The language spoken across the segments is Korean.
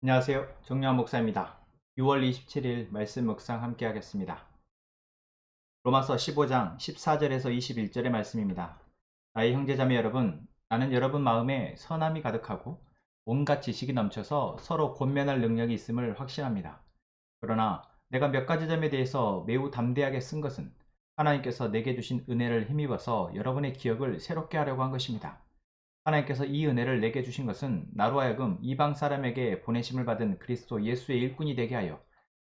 안녕하세요. 정요한 목사입니다. 6월 27일 말씀 묵상 함께 하겠습니다. 로마서 15장 14절에서 21절의 말씀입니다. 나의 형제자매 여러분, 나는 여러분 마음에 선함이 가득하고 온갖 지식이 넘쳐서 서로 권면할 능력이 있음을 확신합니다. 그러나 내가 몇 가지 점에 대해서 매우 담대하게 쓴 것은 하나님께서 내게 주신 은혜를 힘입어서 여러분의 기억을 새롭게 하려고 한 것입니다. 하나님께서 이 은혜를 내게 주신 것은 나로 하여금 이방 사람에게 보내심을 받은 그리스도 예수의 일꾼이 되게 하여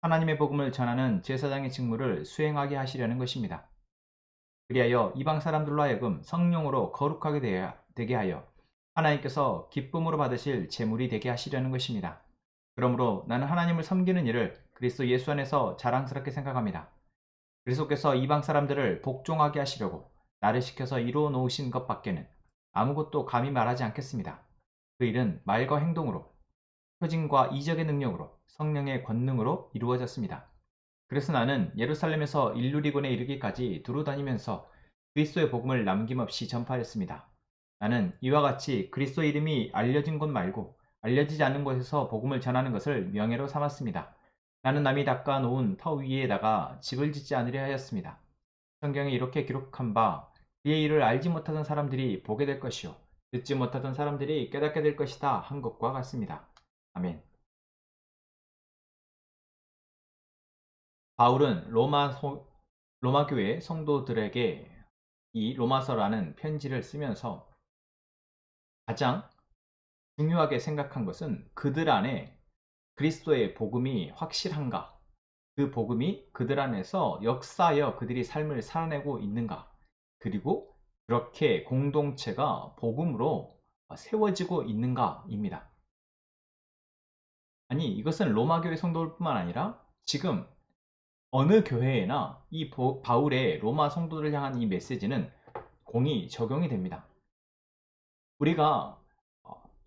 하나님의 복음을 전하는 제사장의 직무를 수행하게 하시려는 것입니다. 그리하여 이방 사람들로 하여금 성령으로 거룩하게 되게 하여 하나님께서 기쁨으로 받으실 제물이 되게 하시려는 것입니다. 그러므로 나는 하나님을 섬기는 일을 그리스도 예수 안에서 자랑스럽게 생각합니다. 그리스도께서 이방 사람들을 복종하게 하시려고 나를 시켜서 이루어 놓으신 것 밖에는 아무것도 감히 말하지 않겠습니다. 그 일은 말과 행동으로, 표징과 이적의 능력으로, 성령의 권능으로 이루어졌습니다. 그래서 나는 예루살렘에서 일루리곤에 이르기까지 두루 다니면서 그리스도의 복음을 남김없이 전파했습니다. 나는 이와 같이 그리스도 이름이 알려진 곳 말고 알려지지 않는 곳에서 복음을 전하는 것을 명예로 삼았습니다. 나는 남이 닦아 놓은 터 위에다가 집을 짓지 않으려 하였습니다. 성경에 이렇게 기록한 바 그의 일을 알지 못하던 사람들이 보게 될 것이요 듣지 못하던 사람들이 깨닫게 될 것이다 한 것과 같습니다. 아멘. 바울은 로마 교회 성도들에게 이 로마서라는 편지를 쓰면서 가장 중요하게 생각한 것은 그들 안에 그리스도의 복음이 확실한가, 그 복음이 그들 안에서 역사하여 그들이 삶을 살아내고 있는가, 그리고 그렇게 공동체가 복음으로 세워지고 있는가입니다. 아니, 이것은 로마 교회 성도들뿐만 아니라 지금 어느 교회에나 이 바울의 로마 성도들을 향한 이 메시지는 공이 적용이 됩니다. 우리가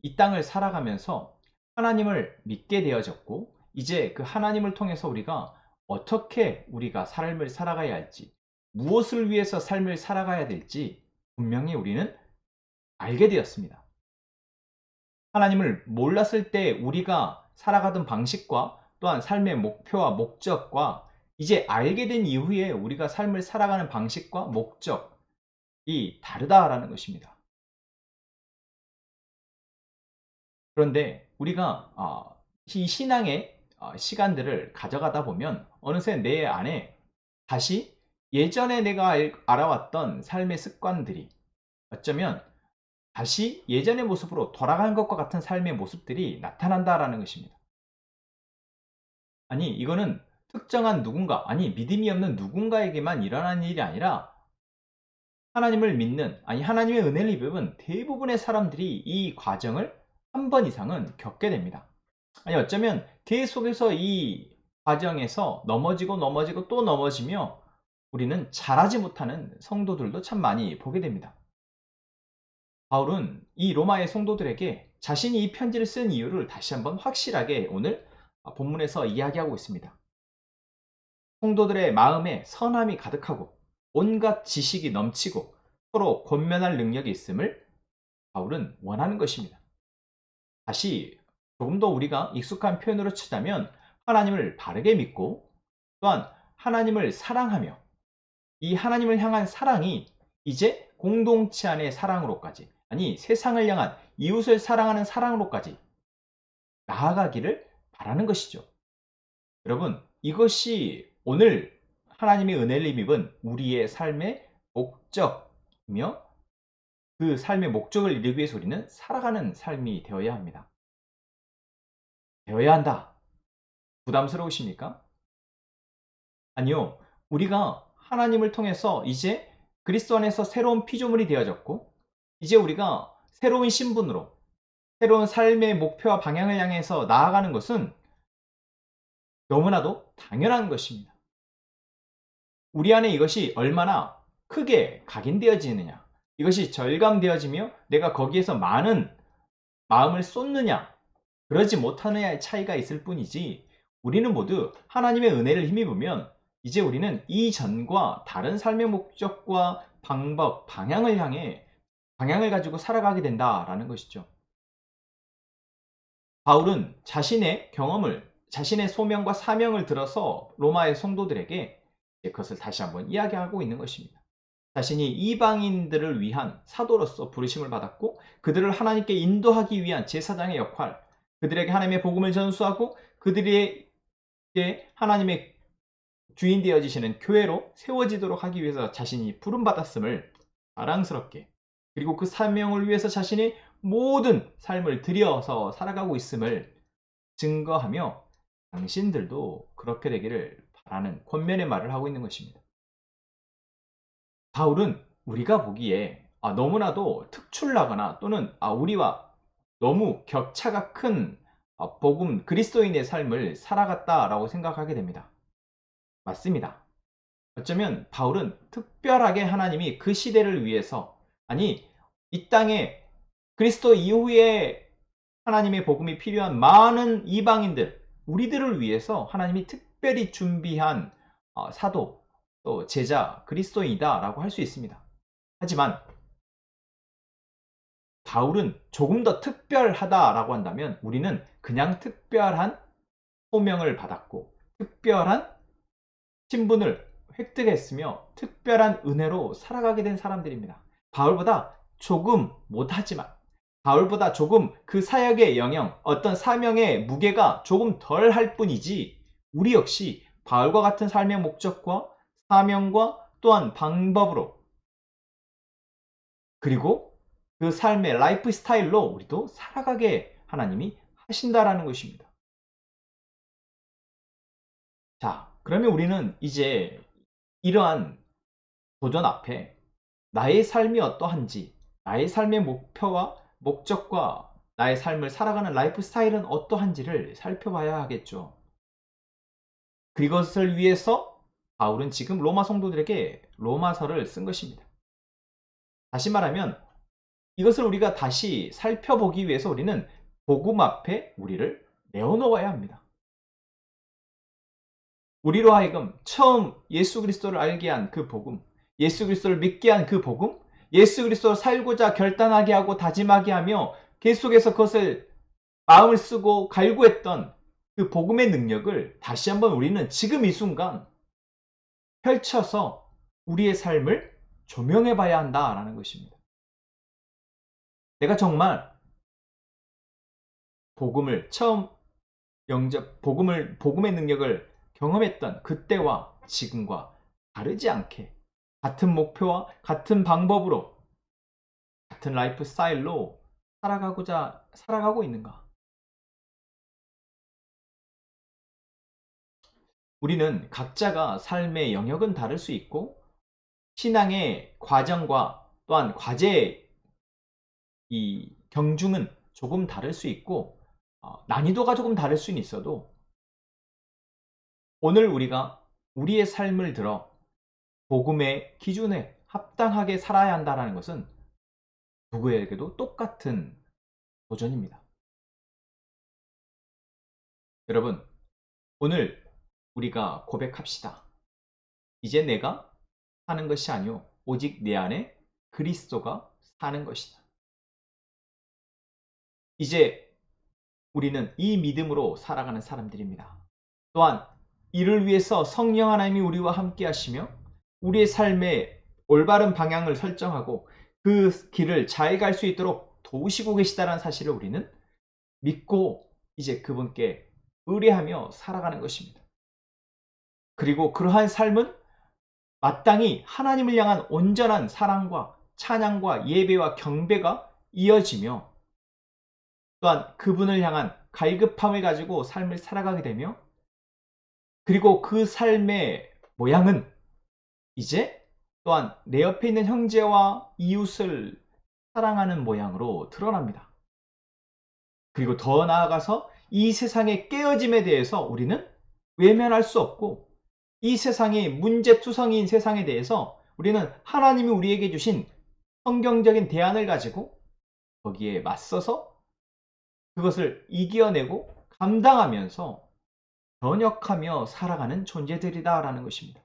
이 땅을 살아가면서 하나님을 믿게 되어졌고 이제 그 하나님을 통해서 우리가 어떻게 우리가 삶을 살아가야 할지, 무엇을 위해서 삶을 살아가야 될지 분명히 우리는 알게 되었습니다. 하나님을 몰랐을 때 우리가 살아가던 방식과 또한 삶의 목표와 목적과 이제 알게 된 이후에 우리가 삶을 살아가는 방식과 목적이 다르다라는 것입니다. 그런데 우리가 이 신앙의 시간들을 가져가다 보면 어느새 내 안에 다시 예전에 내가 알아왔던 삶의 습관들이 어쩌면 다시 예전의 모습으로 돌아간 것과 같은 삶의 모습들이 나타난다라는 것입니다. 아니, 이거는 특정한 누군가, 아니, 믿음이 없는 누군가에게만 일어나는 일이 아니라 하나님을 믿는, 아니, 하나님의 은혜를 입은 대부분의 사람들이 이 과정을 한 번 이상은 겪게 됩니다. 아니, 어쩌면 계속해서 이 과정에서 넘어지고 또 넘어지며 우리는 잘하지 못하는 성도들도 참 많이 보게 됩니다. 바울은 이 로마의 성도들에게 자신이 이 편지를 쓴 이유를 다시 한번 확실하게 오늘 본문에서 이야기하고 있습니다. 성도들의 마음에 선함이 가득하고 온갖 지식이 넘치고 서로 권면할 능력이 있음을 바울은 원하는 것입니다. 다시 조금 더 우리가 익숙한 표현으로 치자면 하나님을 바르게 믿고 또한 하나님을 사랑하며 이 하나님을 향한 사랑이 이제 공동체 안의 사랑으로까지, 아니 세상을 향한 이웃을 사랑하는 사랑으로까지 나아가기를 바라는 것이죠. 여러분, 이것이 오늘 하나님의 은혜를 입은 우리의 삶의 목적이며 그 삶의 목적을 이루기 위해서 우리는 살아가는 삶이 되어야 합니다. 되어야 한다. 부담스러우십니까? 아니요. 우리가 하나님을 통해서 이제 그리스도 안에서 새로운 피조물이 되어졌고 이제 우리가 새로운 신분으로 새로운 삶의 목표와 방향을 향해서 나아가는 것은 너무나도 당연한 것입니다. 우리 안에 이것이 얼마나 크게 각인되어지느냐, 이것이 절감되어지며 내가 거기에서 많은 마음을 쏟느냐, 그러지 못하느냐의 차이가 있을 뿐이지 우리는 모두 하나님의 은혜를 힘입으면 이제 우리는 이전과 다른 삶의 목적과 방법, 방향을 가지고 살아가게 된다라는 것이죠. 바울은 자신의 경험을, 자신의 소명과 사명을 들어서 로마의 성도들에게 그것을 다시 한번 이야기하고 있는 것입니다. 자신이 이방인들을 위한 사도로서 부르심을 받았고 그들을 하나님께 인도하기 위한 제사장의 역할, 그들에게 하나님의 복음을 전수하고 그들에게 하나님의 주인 되어지시는 교회로 세워지도록 하기 위해서 자신이 부름받았음을 자랑스럽게, 그리고 그 사명을 위해서 자신의 모든 삶을 들여서 살아가고 있음을 증거하며 당신들도 그렇게 되기를 바라는 권면의 말을 하고 있는 것입니다. 바울은 우리가 보기에 너무나도 특출나거나 또는 우리와 너무 격차가 큰 복음 그리스도인의 삶을 살아갔다라고 생각하게 됩니다. 맞습니다. 어쩌면 바울은 특별하게 하나님이 그 시대를 위해서, 아니 이 땅에 그리스도 이후에 하나님의 복음이 필요한 많은 이방인들, 우리들을 위해서 하나님이 특별히 준비한 사도, 또 제자, 그리스도인이다 라고 할 수 있습니다. 하지만 바울은 조금 더 특별하다라고 한다면 우리는 그냥 특별한 소명을 받았고 특별한 신분을 획득했으며 특별한 은혜로 살아가게 된 사람들입니다. 바울보다 조금 못하지만, 바울보다 조금 그 사역의 영역, 어떤 사명의 무게가 조금 덜 할 뿐이지 우리 역시 바울과 같은 삶의 목적과 사명과 또한 방법으로, 그리고 그 삶의 라이프 스타일로 우리도 살아가게 하나님이 하신다라는 것입니다. 자, 그러면 우리는 이제 이러한 도전 앞에 나의 삶이 어떠한지, 나의 삶의 목표와 목적과 나의 삶을 살아가는 라이프 스타일은 어떠한지를 살펴봐야 하겠죠. 그것을 위해서 바울은 지금 로마 성도들에게 로마서를 쓴 것입니다. 다시 말하면 이것을 우리가 다시 살펴보기 위해서 우리는 복음 앞에 우리를 내어놓아야 합니다. 우리로 하여금 처음 예수 그리스도를 알게 한 그 복음, 예수 그리스도를 믿게 한 그 복음, 예수 그리스도로 살고자 결단하게 하고 다짐하게 하며 계속해서 그것을 마음을 쓰고 갈구했던 그 복음의 능력을 다시 한번 우리는 지금 이 순간 펼쳐서 우리의 삶을 조명해 봐야 한다라는 것입니다. 내가 정말 복음을 처음 복음의 능력을 경험했던 그때와 지금과 다르지 않게 같은 목표와 같은 방법으로 같은 라이프 스타일로 살아가고 있는가? 우리는 각자가 삶의 영역은 다를 수 있고 신앙의 과정과 또한 과제의 이 경중은 조금 다를 수 있고 난이도가 조금 다를 수는 있어도 오늘 우리가 우리의 삶을 들어 복음의 기준에 합당하게 살아야 한다는 것은 누구에게도 똑같은 도전입니다. 여러분, 오늘 우리가 고백합시다. 이제 내가 사는 것이 아니오 오직 내 안에 그리스도가 사는 것이다. 이제 우리는 이 믿음으로 살아가는 사람들입니다. 또한 이를 위해서 성령 하나님이 우리와 함께 하시며 우리의 삶의 올바른 방향을 설정하고 그 길을 잘 갈 수 있도록 도우시고 계시다는 사실을 우리는 믿고 이제 그분께 의뢰하며 살아가는 것입니다. 그리고 그러한 삶은 마땅히 하나님을 향한 온전한 사랑과 찬양과 예배와 경배가 이어지며 또한 그분을 향한 갈급함을 가지고 삶을 살아가게 되며 그리고 그 삶의 모양은 이제 또한 내 옆에 있는 형제와 이웃을 사랑하는 모양으로 드러납니다. 그리고 더 나아가서 이 세상의 깨어짐에 대해서 우리는 외면할 수 없고 이 세상이 문제투성이인 세상에 대해서 우리는 하나님이 우리에게 주신 성경적인 대안을 가지고 거기에 맞서서 그것을 이겨내고 감당하면서 번역하며 살아가는 존재들이다라는 것입니다.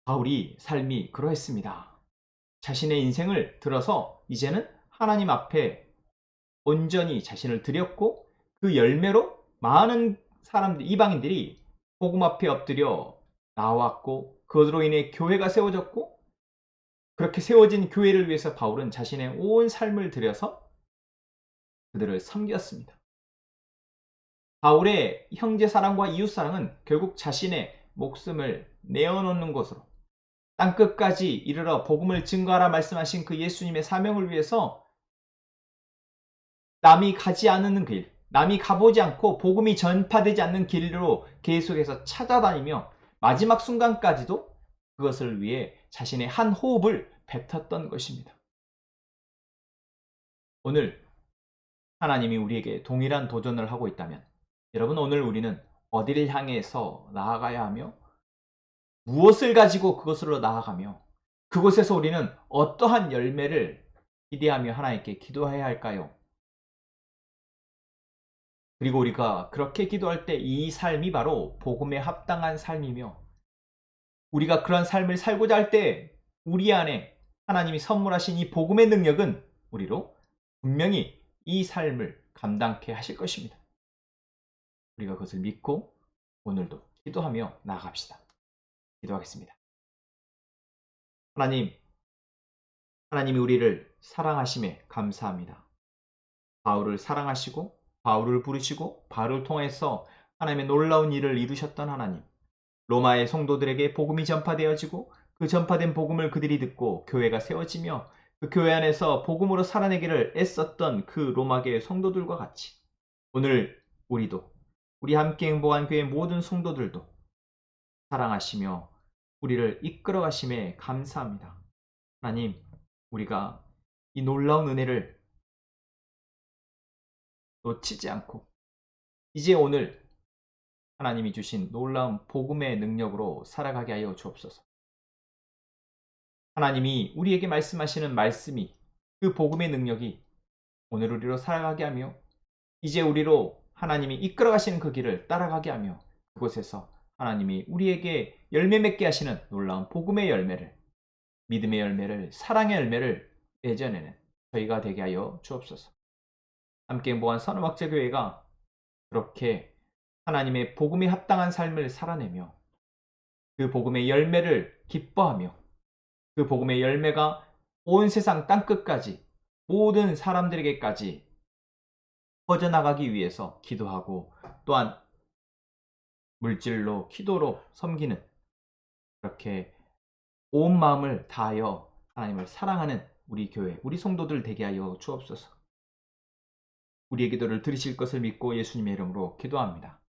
바울이 삶이 그러했습니다. 자신의 인생을 들어서 이제는 하나님 앞에 온전히 자신을 드렸고 그 열매로 많은 사람들, 이방인들이 복음 앞에 엎드려 나왔고 그것으로 인해 교회가 세워졌고 그렇게 세워진 교회를 위해서 바울은 자신의 온 삶을 들여서 그들을 섬겼습니다. 바울의 형제사랑과 이웃사랑은 결국 자신의 목숨을 내어놓는 것으로 땅끝까지 이르러 복음을 증거하라 말씀하신 그 예수님의 사명을 위해서 남이 가지 않는 길, 남이 가보지 않고 복음이 전파되지 않는 길로 계속해서 찾아다니며 마지막 순간까지도 그것을 위해 자신의 한 호흡을 뱉었던 것입니다. 오늘 하나님이 우리에게 동일한 도전을 하고 있다면 여러분, 오늘 우리는 어디를 향해서 나아가야 하며 무엇을 가지고 그것으로 나아가며 그곳에서 우리는 어떠한 열매를 기대하며 하나님께 기도해야 할까요? 그리고 우리가 그렇게 기도할 때 이 삶이 바로 복음에 합당한 삶이며 우리가 그런 삶을 살고자 할 때 우리 안에 하나님이 선물하신 이 복음의 능력은 우리로 분명히 이 삶을 감당케 하실 것입니다. 우리가 그것을 믿고 오늘도 기도하며 나아갑시다. 기도하겠습니다. 하나님이 우리를 사랑하심에 감사합니다. 바울을 사랑하시고 바울을 부르시고 바울을 통해서 하나님의 놀라운 일을 이루셨던 하나님, 로마의 성도들에게 복음이 전파되어지고 그 전파된 복음을 그들이 듣고 교회가 세워지며 그 교회 안에서 복음으로 살아내기를 애썼던 그 로마교회 성도들과 같이 오늘 우리도 우리 함께 행복한 교회 모든 성도들도 사랑하시며 우리를 이끌어 가심에 감사합니다. 하나님, 우리가 이 놀라운 은혜를 놓치지 않고 이제 오늘 하나님이 주신 놀라운 복음의 능력으로 살아가게 하여 주옵소서. 하나님이 우리에게 말씀하시는 말씀이 그 복음의 능력이 오늘 우리로 살아가게 하며 이제 우리로 하나님이 이끌어 가시는 그 길을 따라가게 하며 그곳에서 하나님이 우리에게 열매 맺게 하시는 놀라운 복음의 열매를, 믿음의 열매를, 사랑의 열매를 맺어내는 저희가 되게 하여 주옵소서. 함께 행복한 선음학자교회가 그렇게 하나님의 복음에 합당한 삶을 살아내며 그 복음의 열매를 기뻐하며 그 복음의 열매가 온 세상 땅끝까지 모든 사람들에게까지 퍼져나가기 위해서 기도하고 또한 물질로 기도로 섬기는 그렇게 온 마음을 다하여 하나님을 사랑하는 우리 교회, 우리 성도들 되게 하여 주옵소서. 우리의 기도를 들으실 것을 믿고 예수님의 이름으로 기도합니다.